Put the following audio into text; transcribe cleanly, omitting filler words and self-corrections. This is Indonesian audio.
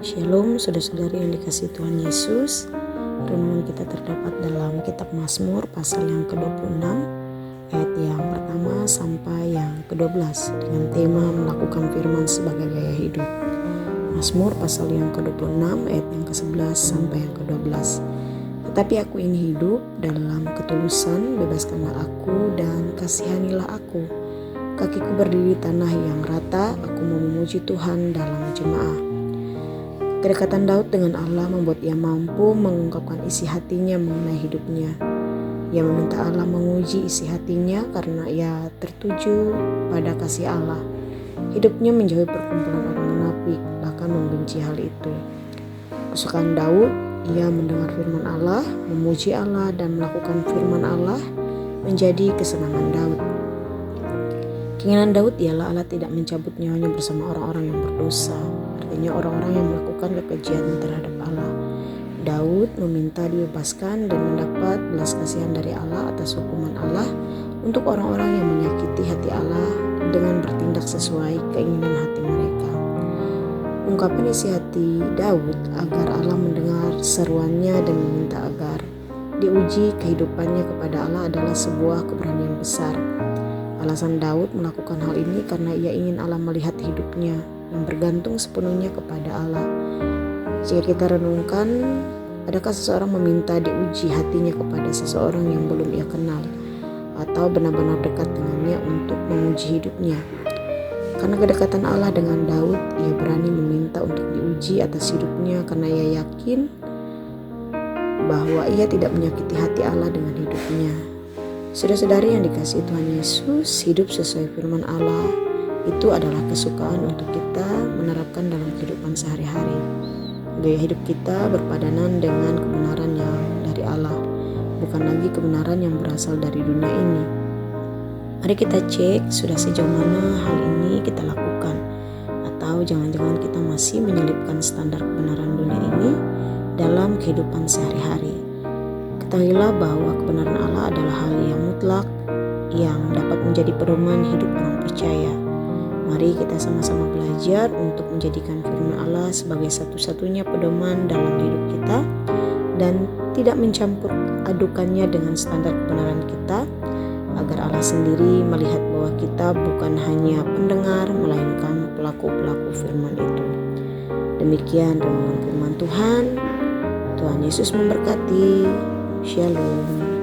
Shalom saudara-saudari yang dikasihi Tuhan Yesus. Renungan kita terdapat dalam kitab Mazmur pasal yang ke-26 ayat yang pertama sampai yang ke-12 dengan tema melakukan firman sebagai gaya hidup. Mazmur pasal yang ke-26 ayat yang ke-11 sampai yang ke-12. Tetapi aku ingin hidup dalam ketulusan, bebaskanlah aku dan kasihanilah aku. Kakiku berdiri di tanah yang rata, aku mau memuji Tuhan dalam jemaah. Kedekatan Daud dengan Allah membuat ia mampu mengungkapkan isi hatinya mengenai hidupnya. Ia meminta Allah menguji isi hatinya karena ia tertuju pada kasih Allah. Hidupnya menjauhi perkumpulan orang munafik, bahkan membenci hal itu. Kesukaan Daud, ia mendengar firman Allah, memuji Allah dan melakukan firman Allah menjadi kesenangan Daud. Keinginan Daud ialah Allah tidak mencabut nyawanya bersama orang-orang yang berdosa, artinya orang-orang yang melakukan kekejian terhadap Allah. Daud meminta dibebaskan dan mendapat belas kasihan dari Allah atas hukuman Allah untuk orang-orang yang menyakiti hati Allah dengan bertindak sesuai keinginan hati mereka. Ungkapan isi hati Daud agar Allah mendengar seruannya dan meminta agar diuji kehidupannya kepada Allah adalah sebuah keberanian besar. Alasan Daud melakukan hal ini karena ia ingin Allah melihat hidupnya yang bergantung sepenuhnya kepada Allah. Jika kita renungkan, adakah seseorang meminta diuji hatinya kepada seseorang yang belum ia kenal atau benar-benar dekat dengannya untuk menguji hidupnya? Karena kedekatan Allah dengan Daud, ia berani meminta untuk diuji atas hidupnya karena ia yakin bahwa ia tidak menyakiti hati Allah dengan hidupnya. Saudara-saudari yang dikasihi Tuhan Yesus, hidup sesuai firman Allah itu adalah kesukaan untuk kita menerapkan dalam kehidupan sehari-hari. Gaya hidup kita berpadanan dengan kebenaran yang dari Allah, bukan lagi kebenaran yang berasal dari dunia ini. Mari kita cek sudah sejauh mana hal ini kita lakukan, atau jangan-jangan kita masih menyelipkan standar kebenaran dunia ini dalam kehidupan sehari-hari. Ketahuilah bahwa kebenaran Allah adalah hal yang mutlak yang dapat menjadi pedoman hidup orang percaya. Mari kita sama-sama belajar untuk menjadikan firman Allah sebagai satu-satunya pedoman dalam hidup kita dan tidak mencampur adukannya dengan standar kebenaran kita, agar Allah sendiri melihat bahwa kita bukan hanya pendengar melainkan pelaku-pelaku firman itu. Demikian renungan firman Tuhan. Tuhan Yesus memberkati. Shalom.